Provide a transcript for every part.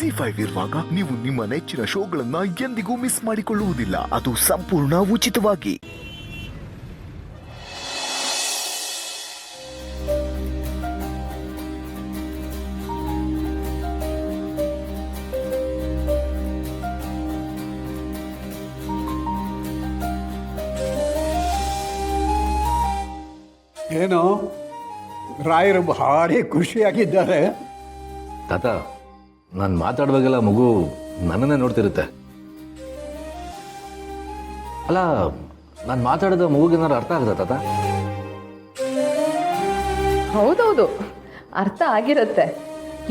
ಜಿ5 ಇರುವಾಗ ನೀವು ನಿಮ್ಮ ನೆಚ್ಚಿನ ಶೋಗಳನ್ನ ಎಂದಿಗೂ ಮಿಸ್ ಮಾಡಿಕೊಳ್ಳುವುದಿಲ್ಲ. ಅದು ಸಂಪೂರ್ಣ ಉಚಿತವಾಗಿ. ಏನೋ ರಾಯರು ಭಾರಿ ಖುಷಿಯಾಗಿದ್ದಾರೆ. ತಾತ, ನಾನು ಮಾತಾಡುವಾಗೆಲ್ಲ ಮಗು ನನ್ನನ್ನೇ ನೋಡ್ತಿರುತ್ತೆ. ಅಲ್ಲ, ನಾನು ಮಾತಾಡಿದ ಮಗುಗೇನಾರು ಅರ್ಥ ಆಗುತ್ತಾ ತಾತ? ಹೌದೌದು, ಅರ್ಥ ಆಗಿರುತ್ತೆ.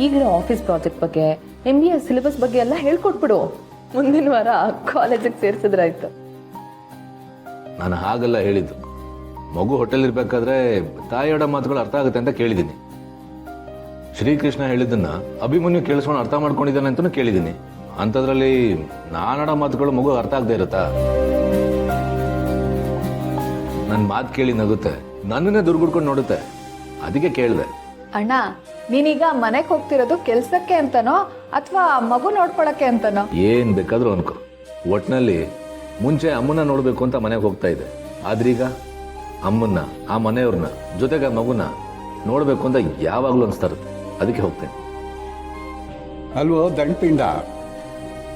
ಈಗಿನ ಆಫೀಸ್ ಪ್ರಾಜೆಕ್ಟ್ ಬಗ್ಗೆ, MBA ಸಿಲೆಬಸ್ ಬಗ್ಗೆ ಎಲ್ಲ ಹೇಳ್ಕೊಟ್ಬಿಡು. ಮುಂದಿನ ವಾರ ಕಾಲೇಜಿಗೆ ಸೇರಿಸಿದ್ರಾಯ್ತು. ನಾನು ಹಾಗೆಲ್ಲ ಹೇಳಿದ್ದು. ಮಗು ಹೊಟ್ಟೆಲಿರ್ಬೇಕಾದ್ರೆ ತಾಯಿಯಡ ಮಾತುಗಳು ಅರ್ಥ ಆಗುತ್ತೆ ಅಂತ ಕೇಳಿದ್ದೀನಿ. ಶ್ರೀಕೃಷ್ಣ ಹೇಳಿದ್ದನ್ನ ಅಭಿಮನ್ಯು ಕೇಳಿಸ್ಕೊಂಡು ಅರ್ಥ ಮಾಡ್ಕೊಂಡಿದ್ದಾನೆ ಅಂತಲೂ ಕೇಳಿದ್ದೀನಿ. ಅಂಥದ್ರಲ್ಲಿ ನಾನಾಡೋ ಮಾತುಗಳು ಮಗು ಅರ್ಥ ಆಗದೆ ಇರುತ್ತಾ? ನನ್ನ ಮಾತು ಕೇಳಿ ನಗುತ್ತೆ, ನನ್ನನ್ನೇ ದುರ್ಗುಡ್ಕೊಂಡು ನೋಡುತ್ತೆ. ಅದಕ್ಕೆ ಕೇಳಿದೆ. ಅಣ್ಣ, ನೀನೀಗ ಮನೆಗೆ ಹೋಗ್ತಿರೋದು ಕೆಲ್ಸಕ್ಕೆ ಅಂತನೋ ಅಥವಾ ಮಗು ನೋಡ್ಕೊಳಕ್ಕೆ ಅಂತನೋ? ಏನ್ ಬೇಕಾದ್ರೂ ಅನ್ಕೋ. ಒಟ್ನಲ್ಲಿ ಮುಂಚೆ ಅಮ್ಮನ್ನ ನೋಡ್ಬೇಕು ಅಂತ ಮನೆಗೆ ಹೋಗ್ತಾ ಇದ್ದೆ. ಆದ್ರೀಗ ಅಮ್ಮನ್ನ, ಆ ಮನೆಯವ್ರನ್ನ, ಜೊತೆಗೆ ಆ ಮಗುನ ನೋಡ್ಬೇಕು ಅಂತ ಯಾವಾಗ್ಲೂ ಅನ್ಸ್ತಾ ಇರುತ್ತೆ. ಅದಕ್ಕೆ ಹೋಗ್ತೇನೆ. ಅಲ್ವೋ ದಂಡ್ಪಿಂಡ,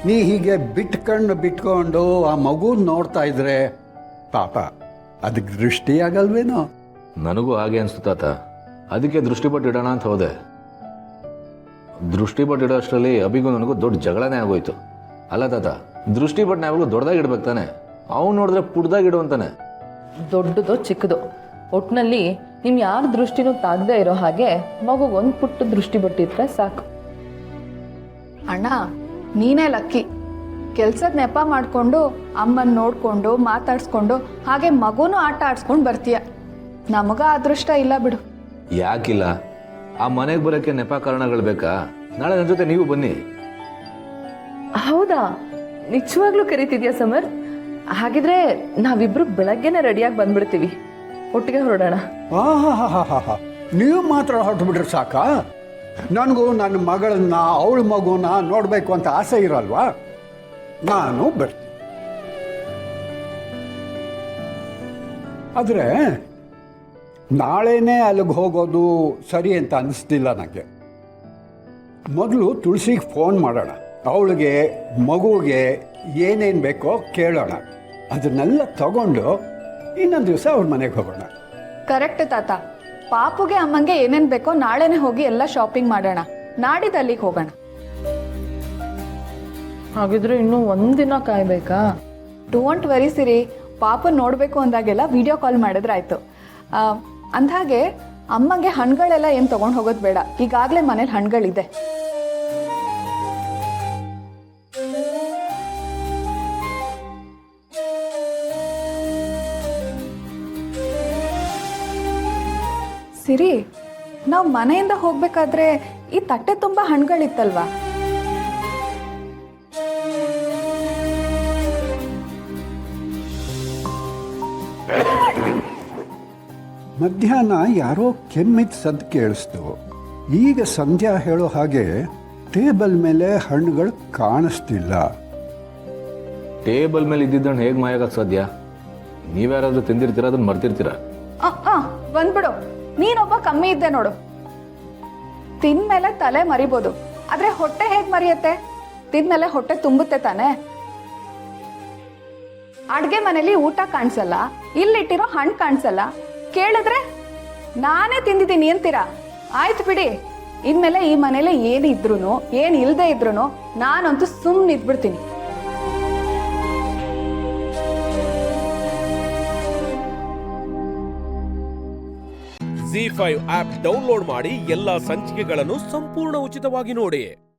ನೀ ಹೀಗೆ ಬಿಟ್ಕೊಂಡು ಆ ಮಗು ನೋಡ್ತಾ ಇದ್ರೆ ಪಾಪ ಅದಕ್ಕೆ ದೃಷ್ಟಿ ಆಗಲ್ವೇನೋ? ನನಗೂ ಹಾಗೆ ಅನ್ಸ್ತು ತಾತ. ಅದಕ್ಕೆ ದೃಷ್ಟಿಪಟ್ಟು ಇಡೋಣ ಅಂತ ಹೋದೆ. ದೃಷ್ಟಿಪಟ್ಟು ಇಡೋ ಅಷ್ಟರಲ್ಲಿ ಅಭಿಗೂ ನನಗೂ ದೊಡ್ಡ ಜಗಳನೇ ಆಗೋಯ್ತು. ಅಲ್ಲ ತಾತ, ದೃಷ್ಟಿಪಟ್ಟನ ಯಾವಾಗಲೂ ದೊಡ್ಡದಾಗಿ ಇಡ್ಬೇಕು ತಾನೆ. ಅವ್ನು ನೋಡಿದ್ರೆ ಪುಡ್ದಾಗಿ ಇಡು ಅಂತಾನೆ. ದೊಡ್ಡದೋ ಚಿಕ್ಕದೋ, ಒಟ್ಟಿನಲ್ಲಿ ನಿಮ್ ಯಾರ ದೃಷ್ಟಿನೂ ತಾಗದೇ ಇರೋ ಹಾಗೆ ಮಗುಗೆ ಒಂದು ಪುಟ್ಟ ದೃಷ್ಟಿ ಬಟ್ಟಿದ್ರೆ ಸಾಕು. ಅಣ್ಣ, ನೀನೇ ಲಕ್ಕಿ. ಕೆಲ್ಸದ ನೆಪ ಮಾಡ್ಕೊಂಡು ಅಮ್ಮನ್ ನೋಡ್ಕೊಂಡು ಮಾತಾಡ್ಸ್ಕೊಂಡು ಹಾಗೆ ಮಗುನೂ ಆಟ ಆಡ್ಸ್ಕೊಂಡು ಬರ್ತೀಯ. ನಮಗ ಅದೃಷ್ಟ ಇಲ್ಲ ಬಿಡು. ಯಾಕಿಲ್ಲ? ಆ ಮನೆಗೆ ಬರೋಕ್ಕೆ ನೆಪ ಕಾರಣಗಳು ಬೇಕಾ? ನಾಳೆ ನನ್ನ ಜೊತೆ ನೀವು ಬನ್ನಿ. ಹೌದಾ? ನಿಜವಾಗ್ಲೂ ಕರೀತಿದ್ಯಾ ಸಮರ್? ಹಾಗಿದ್ರೆ ನಾವಿಬ್ರು ಬೆಳಗ್ಗೆನೆ ರೆಡಿಯಾಗಿ ಬಂದ್ಬಿಡ್ತೀವಿ. ಒಟ್ಟಿಗೆ ಹೊರಡೋಣ. ನೀವು ಮಾತ್ರ ಹೊರಟುಬಿಟ್ರೆ ಸಾಕ? ನನಗೂ ನನ್ನ ಮಗಳನ್ನ, ಅವಳ ಮಗುನ ನೋಡಬೇಕು ಅಂತ ಆಸೆ ಇರಲ್ವಾ? ನಾನು ಬರ್ತೀನಿ. ಆದರೆ ನಾಳೆನೇ ಅಲ್ಲಿಗೆ ಹೋಗೋದು ಸರಿ ಅಂತ ಅನಿಸ್ತಿಲ್ಲ ನನಗೆ. ಮೊದಲು ತುಳಸಿಗೆ ಫೋನ್ ಮಾಡೋಣ. ಅವಳಿಗೆ ಮಗುವಿಗೆ ಏನೇನು ಬೇಕೋ ಕೇಳೋಣ. ಅದನ್ನೆಲ್ಲ ತಗೊಂಡು ಇನ್ನೊಂದು ದಿವಸ ಅವ್ರ ಮನೆಗೆ ಹೋಗೋಣ. ಕರೆಕ್ಟ್ ತಾತ. ಪಾಪುಗೆ ಅಮ್ಮಂಗೆ ಏನೇನ್ ಬೇಕೋ ನಾಳೆನೆ ಹೋಗಿ ಎಲ್ಲ ಶಾಪಿಂಗ್ ಮಾಡೋಣ. ನಾಡಿದ್ದು ಅಲ್ಲಿಗೆ ಹೋಗೋಣ. ಹಾಗಿದ್ರೆ ಇನ್ನೂ ಒಂದಿನ ಕಾಯ್ಬೇಕಾ? ಡೋಂಟ್ ವರಿ ಸಿರಿ. ಪಾಪ ನೋಡ್ಬೇಕು ಅಂದಾಗೆಲ್ಲ ವಿಡಿಯೋ ಕಾಲ್ ಮಾಡಿದ್ರಾಯ್ತು. ಅಂದ್ಹಾಗೆ ಅಮ್ಮಂಗೆ ಹಣ್ಣುಗಳೆಲ್ಲ ಏನು ತಗೊಂಡು ಹೋಗೋದು ಬೇಡ. ಈಗಾಗಲೇ ಮನೇಲಿ ಹಣ್ಣುಗಳಿದೆ. ಸಿರಿ, ನಾವು ಮನೆಯಿಂದ ಹೋಗ್ಬೇಕಾದ್ರೆ ಈ ತಟ್ಟೆ ತುಂಬ ಹಣ್ಣುಗಳಿತ್ತಲ್ವಾ? ಮಧ್ಯಾಹ್ನ ಯಾರೋ ಕೆಮ್ಮಿದ ಸದ್ದು ಕೇಳಿಸ್ತು. ಈಗ ಸಂಧ್ಯಾ ಹೇಳೋ ಹಾಗೆ ಟೇಬಲ್ ಮೇಲೆ ಹಣ್ಣುಗಳು ಕಾಣಿಸ್ತಿಲ್ಲ. ಟೇಬಲ್ ಮೇಲೆ ಇದ್ದಿದ್ದನ್ನು ಹೇಗೆ ಮಾಯಾಗಕ್ಕೆ ಸಾಧ್ಯ? ನೀವ್ಯಾರಾದ್ರೂ ತಿಂದಿರ್ತೀರ, ಅದನ್ನ ಮರ್ತಿರ್ತೀರಾ? ಬಂದ್ಬಿಡು. ನೀನೊಬ್ಬ ಕಮ್ಮಿ ಇದ್ದೆ ನೋಡು. ತಿಂದ್ಮೇಲೆ ತಲೆ ಮರಿಬೋದು, ಆದ್ರೆ ಹೊಟ್ಟೆ ಹೇಗ್ ಮರಿಯತ್ತೆ? ತಿಂದ್ಮೇಲೆ ಹೊಟ್ಟೆ ತುಂಬುತ್ತೆ ತಾನೆ. ಅಡ್ಗೆ ಮನೇಲಿ ಊಟ ಕಾಣಿಸಲ್ಲ, ಇಲ್ಲಿಟ್ಟಿರೋ ಹಣ್ಣು ಕಾಣಿಸಲ್ಲ. ಕೇಳಿದ್ರೆ ನಾನೇ ತಿಂದಿದ್ದೀನಿ ಅಂತೀರಾ? ಆಯ್ತು ಬಿಡಿ. ಇನ್ಮೇಲೆ ಈ ಮನೇಲಿ ಏನಿದ್ರು ಏನ್ ಇಲ್ದೇ ಇದ್ರು ನಾನಂತೂ ಸುಮ್ಮನೆ ಇದ್ಬಿಡ್ತೀನಿ. ಜಿ5 ಆಪ್ ಡೌನ್ಲೋಡ್ ಮಾಡಿ ಎಲ್ಲಾ ಸಂಚಿಕೆಗಳನ್ನು ಸಂಪೂರ್ಣ ಉಚಿತವಾಗಿ ನೋಡಿ.